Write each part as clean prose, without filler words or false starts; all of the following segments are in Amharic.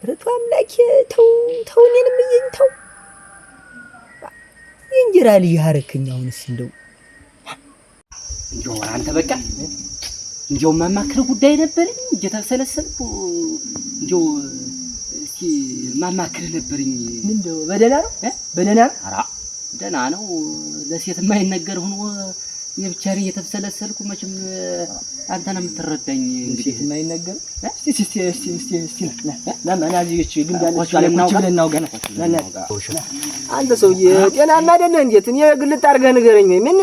ረቱ አምላኬ ተው ተው እኔንም እየኝተው የእንጀራ ልጅ አረከኝ አሁንስ እንደው አንተ በቃ እንደው ማማክረው ጉዳይ ነበርኝ እየተሰለሰልኩ እንደው እስኪ ማማክር ነበርኝ እንደው በደህና ነው በደህና ኧረ ደህና ነው ለሴት የማይነገር ሆኖ የብቻሪ እየተሰለሰልኩ መቼም አንተ ነው የምትረዳኝ እንግዲህ የማይነገር እስቲ ና ማናዚዎች ግንዳለች ቁጭ ብለን እናውጋና አንተ ሰውዬ ጤናማ አይደለህ እንዴት እኔ ግልጥ አድርገህ ንገረኝ ምን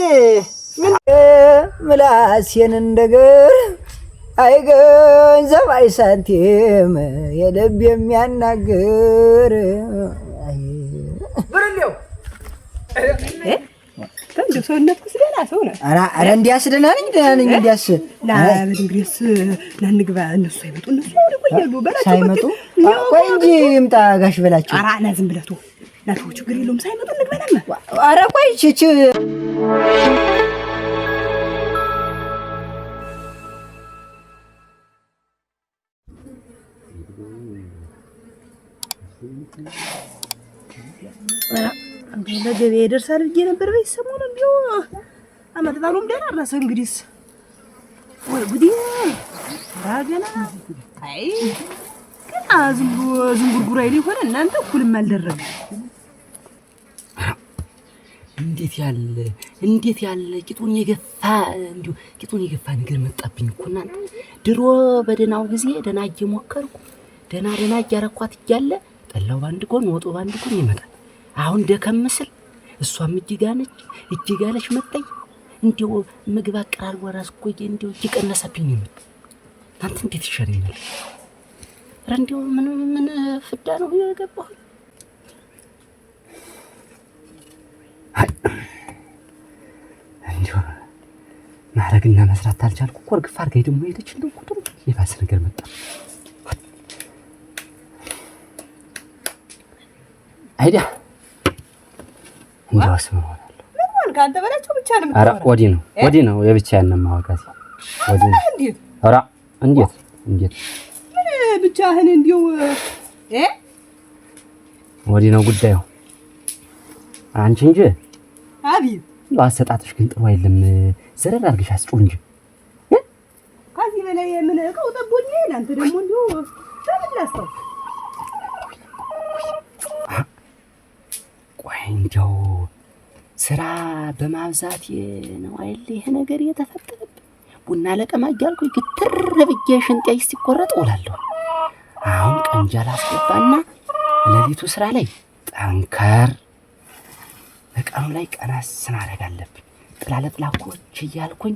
ምላሴን እንደገር አይገንዘብ አይሳንቲም የልብ የሚያናግር ብርሌው እንደ ሰውነት ኩስደና ሰው ነው አረ እንዲያስ ደህና ነኝ እንዲያስ ለእንግዲህስ ናንግባ እነሱ አይመጡ እነሱ ይቆያሉ በላቸው ሳይመጡ ቆይ እንጂ ይምጣ ጋሽ በላቸው ኧረ ና ዝም ብለህ ናቱ ችግር የለውም ሳይመጡ እንግባናማ ኧረ ቆይ ቺቺ ለገበያ ይደርሳል ብዬ ነበር በይ ሰሞኑን ቢው አመጣጣሉም ደህና አራሰ እንግዲህስ ወይ ጉዲ ራገና አይ ገና ዝንጉርጉር አይል ሆነ እናንተ እኩልም አልደረገ እንዴት ያለ ቂጡን የገፋ እንዲሁ ቂጡን የገፋ ነገር መጣብኝ እኮ እናንተ ድሮ በደናው ጊዜ ደና እየሞከርኩ ደና እያረኳት እያለ ጠላው ባንድ ጎን ወጡ ባንድ ጎን ይመጣል አሁን ደከም ምስል እሷም እጅጋለች መጣኝ እንዲው ምግብ አቀራርቦ ራስ እኮ እንዲው እየቀነሰብኝ ነው አንተ እንዴት ይሻለኛል ኧረ እንዲው ምን ፍዳ ነው የገባው እንዲው ማረግና መስራት አልቻልኩ እኮ እርግፍ አድርጋኝ ደግሞ ሄደች እንደው ቁጥሩ የባሰ ነገር መጣ አይዳ እንጃውስ ምን ሆናለሁ ምን ሆነ ካንተ በላቸው ብቻ ነው ኧረ ወዲህ ነው የብቻዬን ነው ማወቃት ወዲህ እንዴት ኧረ እንዴት ምን ብቻህን እንዲው ወዲህ ነው ጉዳዩ አንቺ እንጂ አቤት ያው አሰጣጥሽ ግን ጥሩ አይደለም ዘረር አድርገሽ አስጮህ እንጂ ከዚህ በላይ ምን እቃው ጠቦኝ አንተ ደግሞ እንዲው ተመላስተው ቆይ እንደው ስራ በማብዛት ነው አይደል ይሄ ነገር የተፈጠረብኝ ቡና ለቀማ እያልኩኝ ግትር ብዬ ሽንጤ ሲቆረጥ እውላለሁ አሁን ቀንጃል አስገባና ለሊቱ ስራ ላይ ጠንከር በቀኑ ላይ ቀናስ ማድረግ አለብኝ ጥላለጥላኮች እያልኩኝ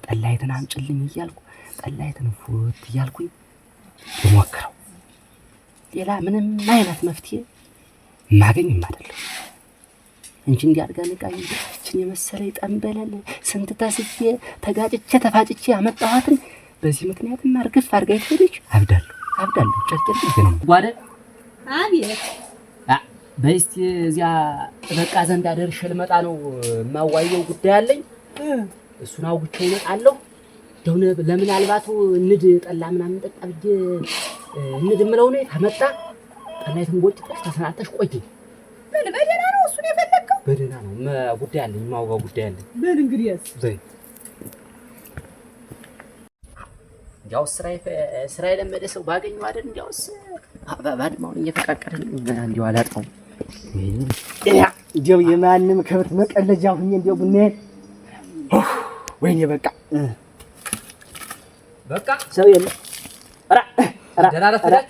ጠላይትን አምጭልኝ እያልኩ ጠላይትን ፉት እያልኩኝ ልሞክረው ሌላ ምንም አይነት መፍትሄ ማገኝም አይደለም እንጂ እንዲያርጋ ንቃኝ እችን የመሰለ ጠንበለል ስንት ታስቼ ተጋጭቼ ተፋጭቼ አመጣኋትን በዚህ ምክንያት ማርገፍ አርጋ ይፈልጅ አብዳለሁ ጨርጨር ይገናኝ ጓደ አቤት በስቲ እዚያ በቃ ዘንድ አደርሽ ልመጣ ነው ማዋየው ጉዳይ አለኝ እሱን አውግቼ እመጣለሁ ደውነ ለምን አልባቱ ንድ ጠላ ምናምን ጠጣ ብዬ ንድ ምለው ነው ተመጣ ጠላይቱን ወጭተሽ ተሰናተሽ ቆይ ምን በደና ነው እሱን የፈለከው በደና ነው ጉዳይ አለኝ ማውጋው ጉዳይ አለኝ በል እንግዲያስ በይ ያው ስራዬ ለመደ ሰው ባገኘው አይደል እንዲያውስ ባድማውን እየተቃቀረን እንዲያው አላጣው እንዲያው የማንም ከብት መቀለጃ ሁኜ እንዲያው ቡናዬን ወይኔ በቃ ሰው የለም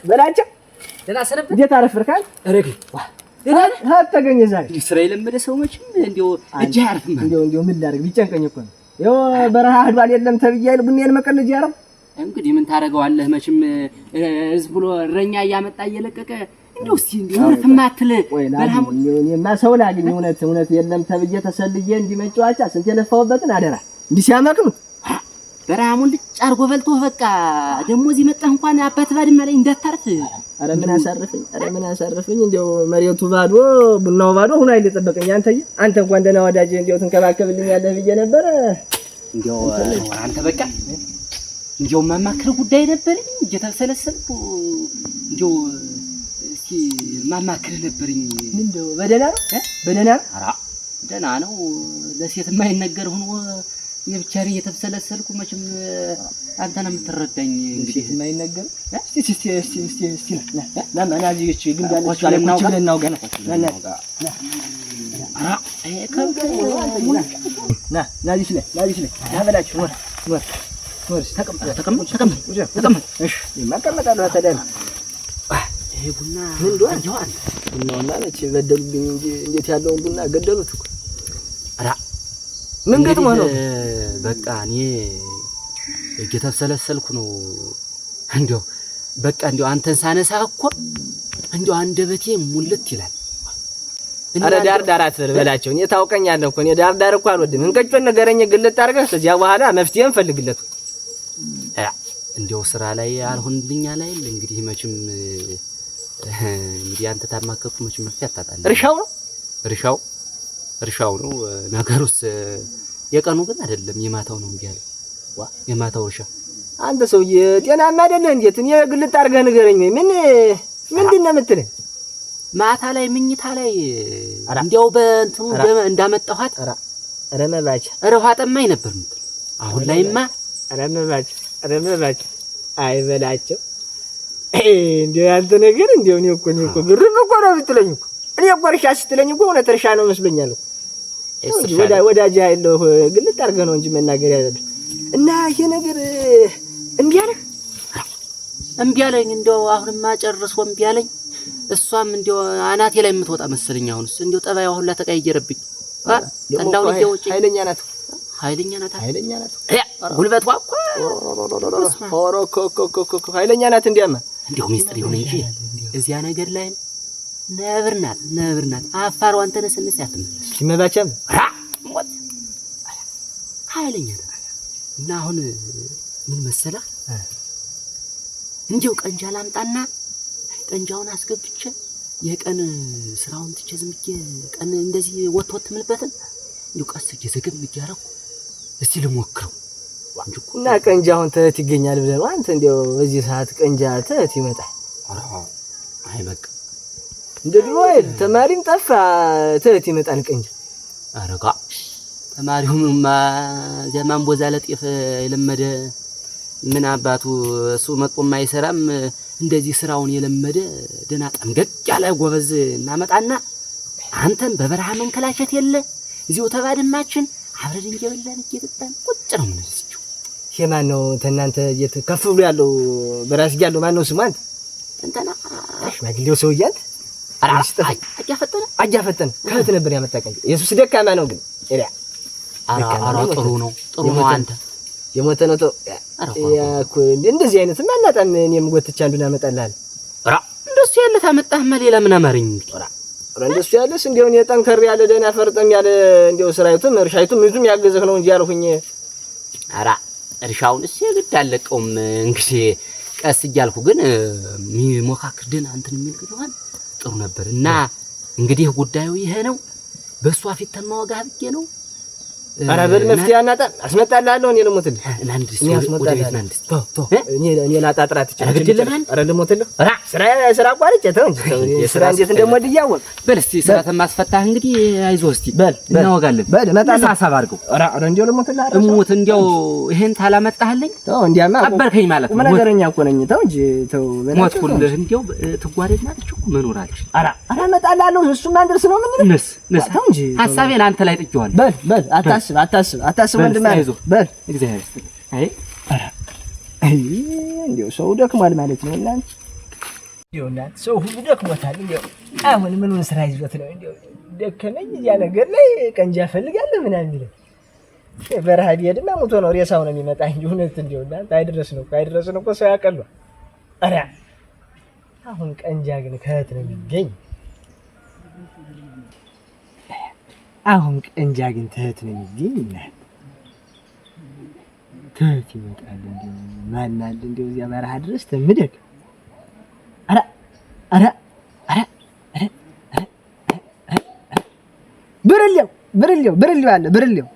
በላቸው ደና ሰነፍ እንዴት አረፍርካል ረግ ደና ተገኘ ዛሬ ስራዬ ለመደ ሰው መቼም እንዲያው እጅ አያርፍም እንዲያው ምን ላድርግ ቢጨንቀኝ እኮ ነው ያው በረሃ አድባል የለም ተብያለሁ ቡናዬን መቀለጃ ያረው እንግዲህ ምን ታረጋዋለህ መቼም ህዝብ ብሎ እረኛ እያመጣ እየለቀቀ እንደው እስቲ እንደው ተማትለ በረሃሙ እኔማ ሰው ላግኝ እውነት የለም ተብዬ ተሰልዬ እንዲመጫዋቻ ስንት የለፋውበትን አደራ እንዲህ ሲያመቅኑት በረሃሙን ልጭ አርጎ በልቶ በቃ ደግሞ እዚህ መጣህ እንኳን አባት ባድማ ላይ እንዳታርፍ ኧረ ምን አሳርፈኝ እንደው መሬቱ ባዶ ቡናው ባዶ ሆኖ አይደጠበቀኝ አንተ እንኳን ደህና ወዳጅ እንደው ትንከባከብልኛለህ ብዬ ነበር እንደው አንተ በቃ እንደው ማማክር ጉዳይ ነበር እየተሰለሰልኩ እንደው ማማከር ነበርኝ። እንደው በደህና ነው በደህና ነው? ኧረ ደህና ነው። ለሴት የማይነገር ሆኖ የብቻዬን እየተብሰለሰልኩ መቼም አንተ ነው የምትረዳኝ። እንግዲህ የማይነገር እስቲ ና ናዚዎች ግን ያለች ቁጭ ብለን እናውጋ ና ናዚች ላይ ና በላችሁ ወር ተቀመጥ። እሺ የማቀመጣለሁ ተደና ይሄ ቡና ምን እንደሆነ ይዋል ቡናውና ነች በደሉብኝ እንጂ እንዴት ያለውን ቡና ገደሉት እኮ። ኧረ ምን ገጥሞ ነው? በቃ እኔ እየተብሰለሰልኩ ነው። እንደው በቃ እንደው አንተን ሳነሳ እኮ እንደው አንደበቴ ሙልት ይላል። አረ ዳር አትበላቸው። እኔ ታውቀኛለህ እኮ እኔ ዳር እኮ አልወድም። እንቀጭን ነገረኝ ግልጥ አድርገህ ከዚያ በኋላ መፍትሄ እንፈልግለት። እንደው ስራ ላይ አልሆንልኛ ላይ እንግዲህ መቼም እንግዲህ አንተ ታማከርኩ መቼም መፍትሄ አታጣለህ። እርሻው ነው ነገሩስ። የቀኑ ግን አይደለም የማታው ነው እንዴ ያለው። የማታው እርሻ አንተ ሰውዬ ጤናማ አይደለህ እንዴት? እኔ ግልጥ አድርገህ ንገረኝ። ምንድን ነው የምትለኝ? ማታ ላይ ምኝታ ላይ እንዲያው በእንትኑ እንዳመጣኋት ኧረ መባቻ ውሃ ጠማኝ ነበር የምትለው። አሁን ላይማ ኧረ መባቻ አይበላቸው። እንዲያው ያንተ ነገር እንዲያው እኔ እኮ ግርም እኮ ነው የምትለኝ እኮ። እኔ እኮ እርሻ ስትለኝ እኮ እውነት እርሻ ነው መስሎኛል እኮ። ወዳጅ አይደለሁ ግልጥ አድርገህ ነው እንጂ መናገር ያለብህ። እና ይሄ ነገር እምቢ አለኝ። እንደው አሁንማ ጨርሶ እምቢ አለኝ። እሷም እንደው አናቴ ላይ የምትወጣ መሰለኝ። አሁንስ እንደው ጠባይዋ ሁላ ተቀያየረብኝ። እንዳው ልጅ ኃይለኛ ናት። ጉልበቷ እኮ ኃይለኛ ናት። እንዲያማ እንደው ሚስጥር ይሁን እንጂ እዚያ ነገር ላይ ነብር ናት። አፋሯን ተነስነስ ያትመለስ ሲመባቻም ሞት ኃይለኛ ናት። እና አሁን ምን መሰለህ እንዴው ቀንጃ ላምጣና ቀንጃውን አስገብቼ የቀን ስራውን ትቼ ዝም ብዬ ቀን እንደዚህ ወጥወጥ ምልበትን እንዴው ቀስ እየዘገም እያረኩ እስቲ ልሞክረው። እና ቀንጃውን ተት ይገኛል ብለህ ነው አንተ? እንዴው በዚህ ሰዓት ቀንጃ ተት ይመጣል? አይ በቃ እንደ ድሮ ተማሪም ጠፋ ተት ይመጣል ቀንጃ። አረጋ ተማሪውማ ዘማን ቦዛ ለጤፍ የለመደ ምን አባቱ እሱ መጥቆም አይሰራም። እንደዚህ ስራውን የለመደ ደና ጠንገቅ ያለ ጎበዝ እናመጣና አንተን በበረሃ መንከላቸት የለ እዚሁ ተባድማችን አብረን እየበላን እየጠጣን ቁጭ ነው የምንልስቸው። ማን ነው ተናንተ ከፍ ብሎ ያለው በራስጌ ያለው ማን ነው ስሙ? አንተ እንተና ሽማግሌው ሰውዬ አንተ አጃፈጠነ ከህት ነበር ያመጣቀኝ። ኢየሱስ ደካማ ነው ግን ኤሪያ ጥሩ ነው አንተ የሞተ ነው ተው ያኩ እንደዚህ አይነት ማናጣም እኔም ጎትቻ አንዱን አመጣልሃል። እንደሱ ያለ ታመጣህማ ሌላ ምን አማረኝ? እንደሱ ያለስ እንደው እኔ ጠንከር ያለ ደህና ፈርጠም ያለ እንደው ስራይቱም እርሻይቱም ምንም ያገዘህ ነው እንጂ ያልሁኝ። እርሻውንስ የግድ አለቀውም እንግዲህ ቀስ እያልኩ ግን የሚሞካክር ደህና እንትን የሚል ግድዋን ጥሩ ነበር። እና እንግዲህ ጉዳዩ ይሄ ነው። በሷ ፊት ተማወጋ ብዬ ነው። ኧረ በል መፍትሄ አናጣ አስመጣልሃለሁ። እኔ ልሞትልህ እኔ አስመጣልሃለሁ። እኔ ላጣጥራት ይችላል። ኧረ ልሞትልህ ስራ አቋርጬ ተው እንጂ ስራ እንዴት እንደምወድ እያወቅህ በል እስቲ ስራ ተማስፈታህ እንግዲህ አይዞህ እስቲ እናወጋለን። በል እመጣለሁ። ሐሳብ አድርገው። ኧረ እንደው ልሞትልህ እሙት እንደው ይሄን ታላመጣህልኝ ተው እንዲያማ ቀበርከኝ ማለት ነው። ምን ነገረኛ እኮ ነኝ። ተው እንጂ ተው ሞትኩልህ። እንደው ትጓደድና እኮ መኖራችን ኧረ እመጣልሃለሁ። እሱማ እንደርስ ነው ምን ነስ ተው እንጂ ሐሳቤን አንተ ላይ ጥጄዋለሁ። በል አታስብ ወንድም አይዞህ በል እግዚአብሔር ይስጥልኝ። እንደው ሰው ደክሟል ማለት ነው። እናንተ እንደው ሰው ሁሉ ደክሞታል። እንደው አሁን ምኑን ስራ ይዞት ነው? እንደው ደከመኝ እዚያ ነገር ላይ ቀንጃ ፈልጋለሁ ምናምን ይላል። በረሃ ቢሄድማ ሞቶ ነው ሬሳው ነው የሚመጣ እንጂ እውነት እንደው እናንተ አይደረስን እኮ ሰው ያቀሏል። ኧረ አሁን ቀንጃ ግን ከየት ነው የሚገኝ? አሁን ቀንጃ ግን ተህት ነው የሚገኝ። ተህት ይመጣል እንደው ማን አለ እንደው እዚያ በረሃ ድረስ ተምደቅ። ኧረ ብርሌው አለ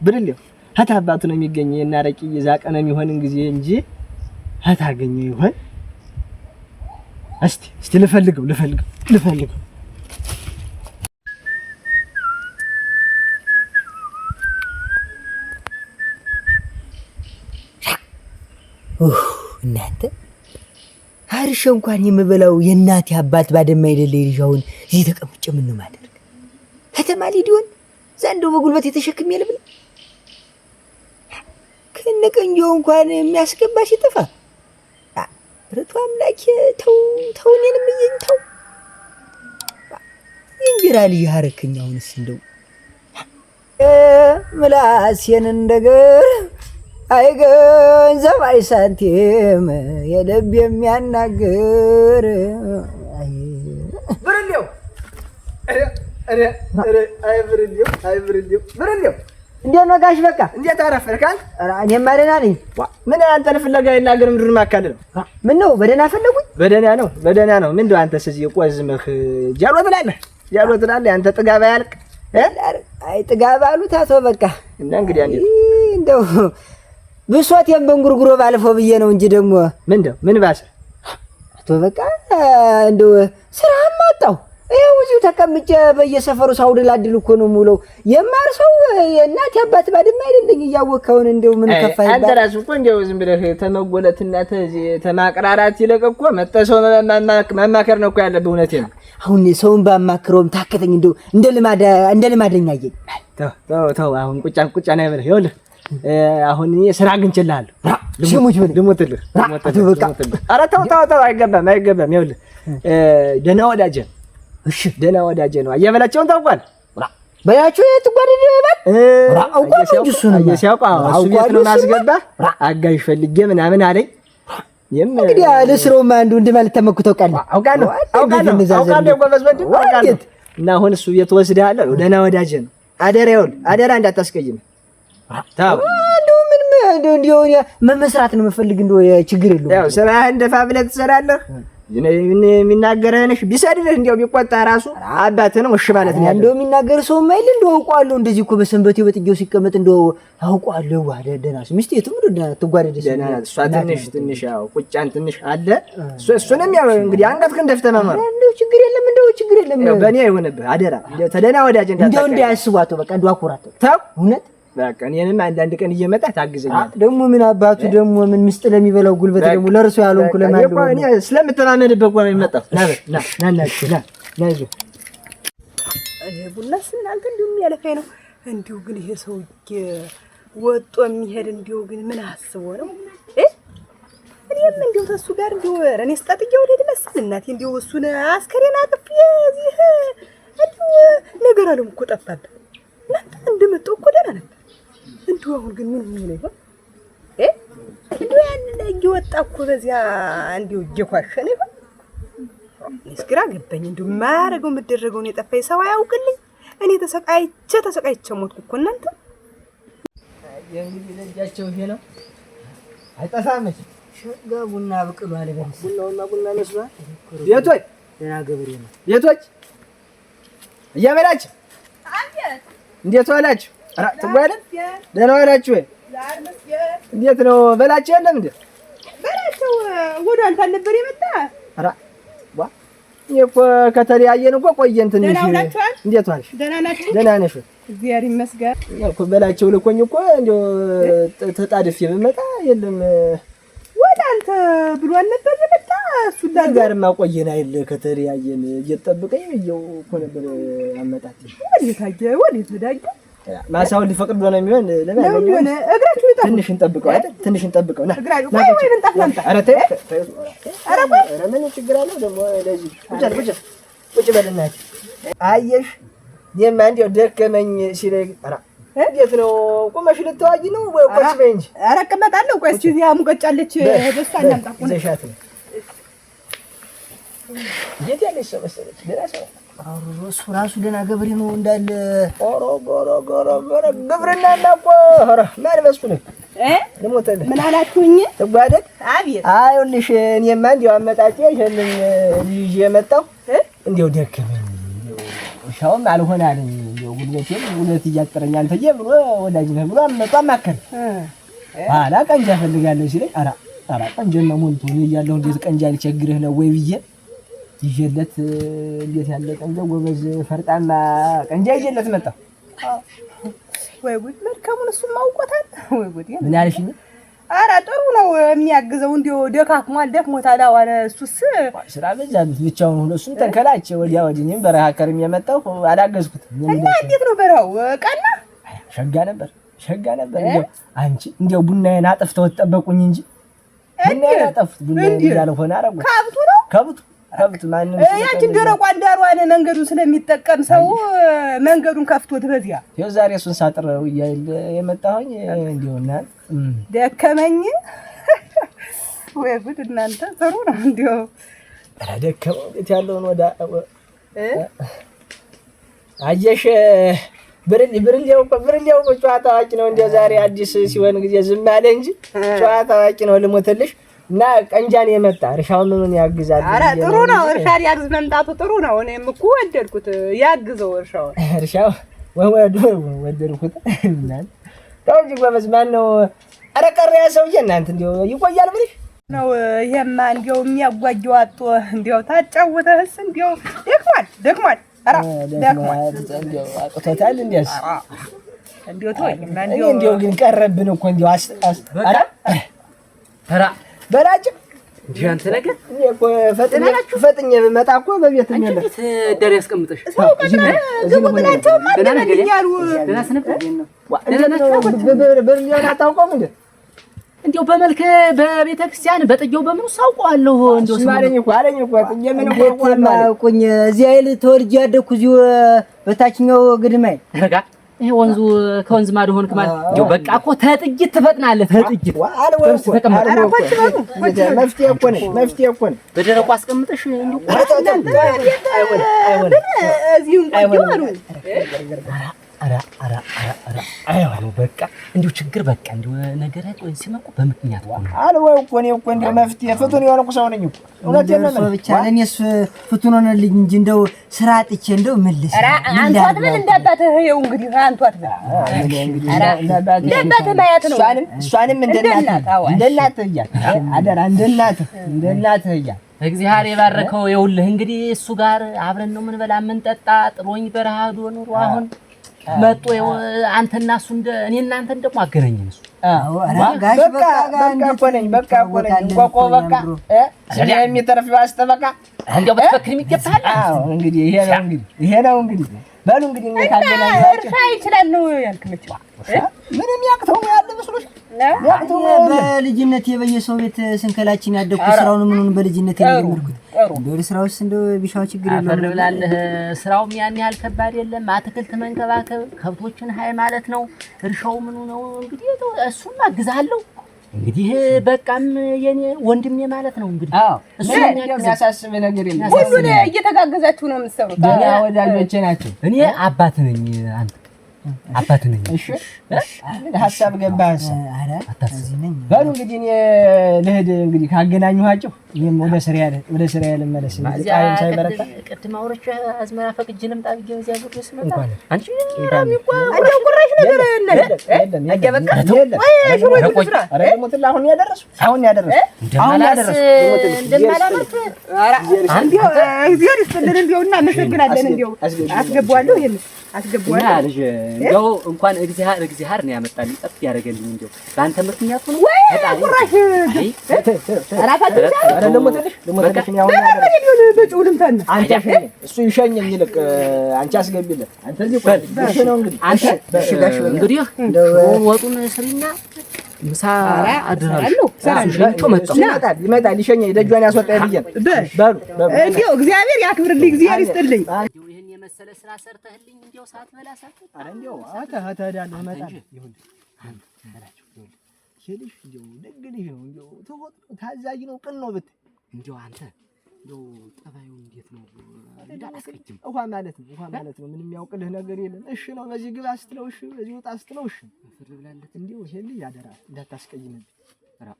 ብርሌው ሀታ አባቱ ነው የሚገኝ። የናረቂ ይዛቀ ነው የሚሆንን ጊዜ እንጂ ሀታ አገኘው ይሆን እስቲ ልፈልገው እናንተ ሀርሽ እንኳን የምበላው የእናቴ አባት ባደማ አይደለ ልጅውን እዚህ ተቀምጬ ምን ነው ማደርግ ከተማ ሊዲዮን ዘንዶ በጉልበት የተሸክም የለብል ከነቀንጆ እንኳን የሚያስገባ ሲጠፋ ረቱ አምላክ ተው እኔንም እየንተው እንጀራ ልጅ ሀረከኛውንስ እንደው ምላሴን እንደገር አይ ገንዘብ አይ ሳንቲም የልብ የሚያናግር ብርሌው አይ ብርሌው እንዴት ነው ጋሽ? በቃ እንዴት አረፈርካል? እኔማ ደህና ነኝ። ምን አንተን ፍለጋ የላገር ምድር ማካለል ነው? ምን ነው በደህና ፈለጉኝ? በደህና ነው። ምንድነው አንተስ እዚህ ቆዝመህ ጃሎ ትላለህ? አንተ ጥጋብ አያልቅ። አይ ጥጋብ አሉት አቶ በቃ እና እንግዲህ አንዴ እንደው ብሶቴን በእንጉርጉሮ ባልፈው ብዬ ነው እንጂ ደግሞ ምን ባሰ አቶ በቃ እንደው ስራም አጣሁ። ይኸው እዚሁ ተቀምጬ በየሰፈሩ ሳውደላድል እኮ ነው የምውለው። የማር ሰው የእናቴ አባት ባድማ አይደለኝ እያወቅኸውን እንደው ምን ከፋ ይባል። አንተ ራስህ እኮ እንደው ዝም ብለህ ተመጎለትና ተማቅራራት ይለቅ እኮ መጥተህ ሰው መማከር ነው እኮ ያለብህ። እውነቴን ነው። አሁን ሰውን ባማክረውም ታከተኝ እንደው እንደ ልማደኛ አየኝ። ተው አሁን ቁጫ ነው ያበለህ። ይኸውልህ አሁን እኔ ስራ አግኝቼልሃለሁ። ልሞትልህ። ኧረ ተው አይገባም። ይኸውልህ ደህና ወዳጄ እሺ ደህና ወዳጄ ነው። አየበላቸውን ታውቋል። በያቸው የትጓደድ ባል አውቋል እንጂ እሱ ነው ሲያውቀው እሱ ቤት ነው ማስገባ አጋዥ ፈልጌ ምናምን አለኝ። እንግዲህ ለስራውማ እንደው እንደማለት ተመኩተው ቃል አውቃለሁ ጎበዝ ወንድም አውቃለሁ። እና አሁን እሱ ቤት ወስደሃለሁ። ደህና ወዳጄ ነው። አደራ እንዳታስቀይም። ታው እንደው መስራት ነው የምፈልግ። እንደው ችግር የለውም። ያው ስራህን እንደፋ ብለህ ትሰራለህ። የሚናገረህንሽ ቢሰድብህ እንደው ቢቆጣ ራሱ አባትህ ነው እሺ ማለት ነው። እንደው የሚናገር ሰው ማይል እንደው አውቀዋለሁ። እንደዚህ እኮ በሰንበቴው በጥጌው ሲቀመጥ እንደው አውቀዋለሁ። ደህና ሚስቴ ትምሩ ትጓደድ ደህና እሷ ትንሽ ያው ቁጫን ትንሽ አለ። እሱንም ያው እንግዲህ አንገትህን ደፍተህ መኖር እንደው ችግር የለም። በእኔ አይሆንብህ አደራ። ተደህና ወዳጄ እንደው እንዳያስቧት በቃ እንደው አኩራት ተው እውነት በቃ እኔንም አንዳንድ ቀን እየመጣህ ታግዘኛለህ። ደግሞ ምን አባቱ ደግሞ ምን ምስጥ ለሚበላው ጉልበት ደግሞ ለርሶ ያለውን ኩለ ማለት ነው። እኔ ስለምተማመንበት ነው የመጣው። ና ይዞ ቡናስ እናንተ እንዲሁ የሚያለፋኝ ነው። እንዲሁ ግን ይሄ ሰውዬ ወጦ የሚሄድ እንዲሁ ግን ምን አስቦ ነው? እኔም እንዲሁ ተሱ ጋር እንዲሁ እኔ ስጣጥዬ ወደ ድመስል እናቴ እንዲሁ እሱን አስከሬን አቅፌ እዚህ እንዲሁ ነገር አለም እኮ ጠፋብህ። እናንተ እንደመጣሁ እኮ ደህና ነበር። እንዲሁ አሁን ግን ምን ሆነ ይሆን? እንዲሁ ያንን እየወጣ እኮ በዚያ እንዲሁ እየኳሸነ ይሆን? ግራ ገባኝ። እንዲሁ የማያደርገው የምደረገውን የጠፋኝ ሰው አያውቅልኝ። እኔ ተሰቃይቼ ሞትኩ እኮ እናንተ። እንግዲህ ለእጃቸው ይሄ ነው አይጠፋም። ሸጋ ቡና ብቅሏል። ቡና መስሏል። ቤቶች ደህና ገበሬ ነው። ቤቶች እያበላችሁ እንዴት ዋላችሁ? ኧረ ትጓደ ደህና ዋላችሁ ወይ? እንዴት ነው በላችሁ? የለም እንዴ በላቸው ወደ አንተ አልነበር የመጣ? ኧረ ዋ እኔ እኮ ከተለያየን እኮ ቆየን ትንሽ። እንዴት ዋልሽ? ደህና ናችሁ? ደህና ነሽ? እግዚአብሔር ይመስገን እኮ በላቸው ልኮኝ እኮ እንደው ተጣድፌ ብመጣ የለም ወደ አንተ ብሎ አልነበር የመጣ? እሱ ጋርማ ቆየን አይደል? ከተለያየን እየተጠበቀኝ ብዬው እኮ ነበር አመጣት። ወዴት ዳጊ ማሳውን ሊፈቅድ ብሎ ነው የሚሆን። ለምን ሆነ እግራችሁ ይጣ ትንሽ እንጠብቀው አይደል? ትንሽ እንጠብቀው። ና ወይ እንጣፍ ናምጣ። ኧረ ተይ ኧረ ምን ችግር አለው ደግሞ? ለዚህ ቁጭ በልና አየሽ፣ እኔማ እንደው ደከመኝ ሲለኝ ኧረ እንዴት ነው ቁመሽ ልትዋጂ ነው ወይ? ቁጭ በይ እንጂ። ኧረ እቀመጣለሁ። ቆይ እስኪ እዚያ ሙቀጫለች በሷ እናምጣ። ዘሻት ነው እንዴት ያለሽ ሰው መሰለሽ? ደህና ሰው እሱ ራሱ ደህና ገበሬ ነው እንዳለ። ጎሮ ግብርናና እኮ ኧረ ማን መስሎኝ ልሞትልህ። ምን አላችሁኝ? ትጓደድ አቤት። ይኸውልሽ እኔማ እንደው አመጣጤ ይሄንን ይዤ የመጣሁ እንደው ደከመኝ፣ ሻውም አልሆነ አለኝ። እንደው ጉልበት እያጠረኝ አንተዬ ብሎ ወዳጅ ነህ ብሎ አማከረኝ። ኋላ ቀንጃ እፈልጋለሁ ሲለኝ ኧረ ቀንጃማ ሞልቶ እኔ እያለሁ እንዴት ቀንጃ ሊቸግርህ ነው ወይ ብዬ ይዤለት እንዴት ያለ ቀንጃ ጎበዝ ፈርጣማ ቀንጃ ይዤለት መጣ። ወይ ጉድ መልካሙን እሱም አውቆታል። ወይ ጉድ ምን ያልሽኝ? ኧረ ጥሩ ነው የሚያግዘው። እንዲያው ደካክሟል ደክሞታል። አዋለ እሱስ ስራ በዛበት ብቻውን ሆኖ እሱም ተንከላቸ ወዲያ ወዲህ። እኔም በረሃ ከርም የመጣው አላገዝኩት። እና እንዴት ነው በረሃው? ቀና ሸጋ ነበር ሸጋ ነበር። አንቺ እንዲያው ቡናዬን አጥፍተው ጠበቁኝ እንጂ ቡናዬን አጠፉት። ቡናዬን እንዳልሆነ አረጉ። ከብቱ ነው ከብቱ ማንም ያችን ደረቋ እንዳሯን መንገዱን ስለሚጠቀም ሰው መንገዱን ከፍቶት በዚያ ይኸው ዛሬ እሱን ሳጥረው እያለ የመጣሁኝ እንዲሁና ደከመኝ። ወይ ጉድ እናንተ ጥሩ ነው እንዲያው ደከመው እንዴት ያለውን ወዳ አየሽ ብርሌው ጨዋታ አዋቂ ነው። እንዲያው ዛሬ አዲስ ሲሆን ጊዜ ዝም አለ እንጂ ጨዋታ አዋቂ ነው። ልሞትልሽ እና ቀንጃን የመጣ እርሻውን ምን ያግዛል? ኧረ ጥሩ ነው እርሻን ያግዝ መምጣቱ ጥሩ ነው። እኔም እኮ ወደድኩት ያግዘው እርሻው ወደድኩት። እናንተ ተው እንጂ ጎበዝ። ማነው ኧረ ቀረ ያ ሰውዬ እናንተ እንዲያው ይቆያል ብለሽ ነው? ይሄማ እንዲያው የሚያጓጓው አጥቶ እንዲያው ታጫውተህስ እንዲያው ደክሟል። ኧረ ደክሟል እንዲያው አቅቶታል። እንዲያስ እንዲያው ተወኝማ እንዲያው ግን ቀረብን እኮ እንዲያው ኧረ በላጭ እንዴ አንተ ነገር እኔ እኮ ፈጥኜ ብመጣ እኮ በቤት ነው ያለው። እንዴት ደር ያስቀምጥሽ ግቡ ብላቸው ማደረግ ይያሉ በሚሆን አታውቀውም እንዴ? እንዴው በመልክ በቤተክርስቲያን በጥየው በምኑ ሳውቀዋለሁ። እንዴው አለኝ እኮ ጥዬ ምን ማውቁኝ እዚህ አይል ተወልጄ ያደኩ እዚሁ በታችኛው ግድማይ ረጋ ይሄ ወንዙ ከወንዝ ማዶ ሆንክ ማለት እንዴው በቃ እኮ ተጥይት ትፈጥናለህ። ተጥይት መፍትሄ እኮ ነኝ በደረቁ አስቀምጠሽ እንዴው አይሆንም እዚሁን ቆዩ አይሆንም በቃ እንዴው ችግር በቃ እንዴው ነገር ቆይ ሲመቁ በምክንያት ሆነ አልወው እኮ ነው እኮ እንዴው መፍትሄ ፍቱን የሆነኩ ሰው ነኝ እኮ እውነቴን ነው። ብቻ ለኔስ ፍቱን ሆነልኝ እንጂ እንደው ስራ አጥቼ እንደው መልስ አንተ አትበል እንዳባትህ ይኸው እንግዲህ አንተ አትበል እንዳባትህ ማየት ነው። እሷንም እንደናትህ እያልክ አደራ እንደናትህ እያልክ እግዚአብሔር የባረከው ይኸውልህ እንግዲህ እሱ ጋር አብረን ነው ምን በላ ምን ጠጣ ጥሮኝ በረሃ ዶ ኑሮ አሁን መጥቶ አንተና እሱ እንደ እኔ እናንተን ደግሞ አገናኘን። እሱ በቃ የሚተርፍ አስተበቃ እንደው በትፈክር የሚገባል። እንግዲህ ይሄ ነው እንግዲህ በሉ እንግዲህ እርሻ ይችላል ነው ያልክመች ምንም ያቅተው ያለ መስሎሽ በልጅነት የበየሰው ቤት ስንከላችን ያደኩ ስራውን ምኑን በልጅነት የጀመርኩት እንደው ስራውስ እንደው ቢሻው ችግር የለም አፈር ብላለህ። ስራውም ያን ያህል ከባድ የለም። አትክልት መንከባከብ ከብቶችን ሃይ ማለት ነው። እርሻው ምኑ ነው እንግዲህ እሱም አግዛለሁ። እንግዲህ በቃም የኔ ወንድሜ ማለት ነው። እንግዲህ እሱ የሚያሳስብ ነገር የለም። ሁሉን እየተጋገዛችሁ ነው የምትሰሩት። ያ ወዳጆቼ ናቸው። እኔ አባት ነኝ አንተ አባት ነኝ። እሺ ሐሳብ ገባህ? አረ እዚህ ነኝ። በሉ እንግዲህ እኔ ልሂድ እንግዲህ ካገናኘኋቸው እኔም ወደ ስራ ልመለስ። ቃይም ሳይበረታ ቅድም አውርቼ አዝመራ ፈቅጄ ልምጣ ብዬ እዚያ ጉድ ስመጣ አንቺ እንደው ቁራሽ ነገር የለም እንደማላመርት እንደው እግዚአብሔር ይስጥልን። እንደው እናመሰግናለን። እንደው አስገባዋለሁ ይሄን አስገባዋለሁ ልጅ እንደው እንኳን እግዚአብሔር ነው ያመጣልኝ ጠፍ ያደረገልኝ እንደው በአንተ ምክንያት ነው። በጣም ቁራሽ አራፋት እሱ ይሸኘኝ ይልቅ አንቺ አስገቢለት። አንተ እዚህ ቆይ ነው እንግዲህ እንግዲህ ወጡን ስሪና ምሳ አድራለሁ። ይመጣል ይሸኘኝ ደጇን ያስወጣኝ ብዬ በሉ እንደው እግዚአብሔር ያክብርልኝ፣ እግዚአብሔር ይስጥልኝ። ይሄን የመሰለ ስራ ሰርተህልኝ እንደው ሳትበላ ሳትጠጣ ኧረ እንደው እሄዳለሁ እመጣለሁ። ሄድሽ እንደው ደግ ልጅ ነው እንደው ታዛዥ ነው ቅን ነው ብትይ እንደው አንተ እንደው ጠባዩ እንዴት ነው? እንዳላስቀጅም ውሃ ማለት ነው ምንም ያውቅልህ ነገር የለም። እሺ ነው በዚህ ግባ ስትለው እሺ፣ በዚህ ውጣ ስትለው እሺ። ፍርድ ብላለች እንደው ይሄ ልጅ ያደራ እንዳታስቀይምብኝ።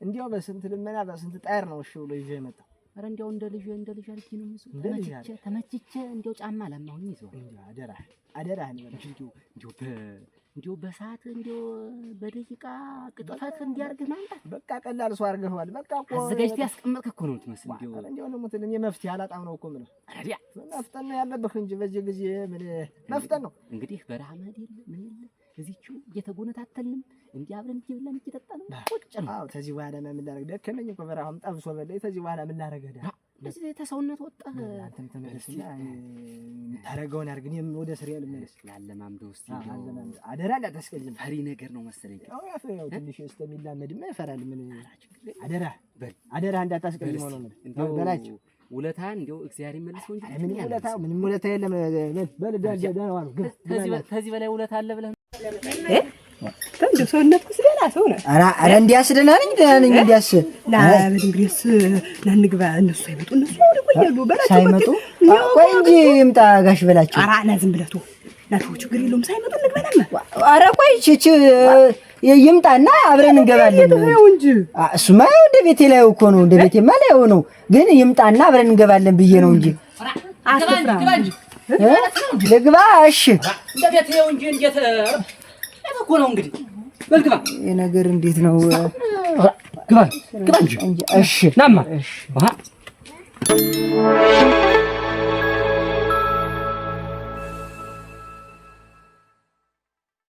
እንደው በስንት ልመና በስንት ጣር ነው እሺ ብሎ ይዤ የመጣው። ኧረ እንደው እንደ ልጅ አድርጊ ነው የምይዘው። ተመችቼ እንደው ጫማ ለማሁኝ ይዘው አደራ ነው እንደው እንዲሁ በሰዓት እንዲሁ በደቂቃ ቅጥፈት እንዲያርግህ ማምጣት በቃ ቀላል ሰው አድርገኸዋል። በቃ እኮ አዘጋጅተህ ያስቀመጥክ እኮ ነው የምትመስል። እንዲሁ ነው ሙትን የመፍትሄ አላጣም ነው እኮ ምን አዲያ መፍጠን ነው ያለብህ እንጂ በዚህ ጊዜ ምን መፍጠን ነው እንግዲህ። በረሃ መሄድ የለ ምን የለ እዚህቹ እየተጎነታተልንም እንዲህ አብረን እየበላን እየጠጣን ቁጭ ነው። አዎ ተዚህ በኋላ ምን ላደርግ ደከመኝ እኮ በረሃም ጠብሶ በለኝ። ተዚህ በኋላ ምን ላደርግ ዳ ለዚህ ተሰውነት ወጣህ። አንተም ተመለስና ታረጋውን አድርግ። እኔም ወደ ስሬ ልመለስ። ላለማምደው እስቲ አደራ እንዳታስቀይም። ፈሪ ነገር ነው መሰለኝ። አዎ ያው ትንሽ እስከሚላመድማ ይፈራል። ምን አደራ እንዳታስቀይም ነው ነው በላቸው። ውለታን እንደው እግዚአብሔር ይመልሰው እንጂ ምንም ውለታ የለም። በል ደህና ዋሉ። ከዚህ በላይ ውለታ አለ ብለህ እንደ ሰውነት ኩስደና ሰው ነው። ኧረ እንዲያስደና ነኝ እንዲያስ እንግዲህስ ናንግባ። እነሱ አይመጡ እነሱ ወደቆየሉ በላቸው። ሳይመጡ ቆይ እንጂ ይምጣ ጋሽ በላቸው። ኧረ ና ዝም ብለህ ናቱ ችግር የለውም። ሳይመጡ እንግባናማ። ኧረ ቆይ ይምጣና አብረን እንገባለን እንጂ እሱማ ወደ ቤቴ ላይ እኮ ነው። ወደ ቤቴማ ላይ ነው፣ ግን ይምጣና አብረን እንገባለን ብዬ ነው እንጂ ልግባ። እሺ እንደ ቤት ነው እንጂ እንዴት እኮ ነው እንግዲህ በልግባ። ይሄ ነገር እንዴት ነው? ግባ እንጂ። እሺ ናማ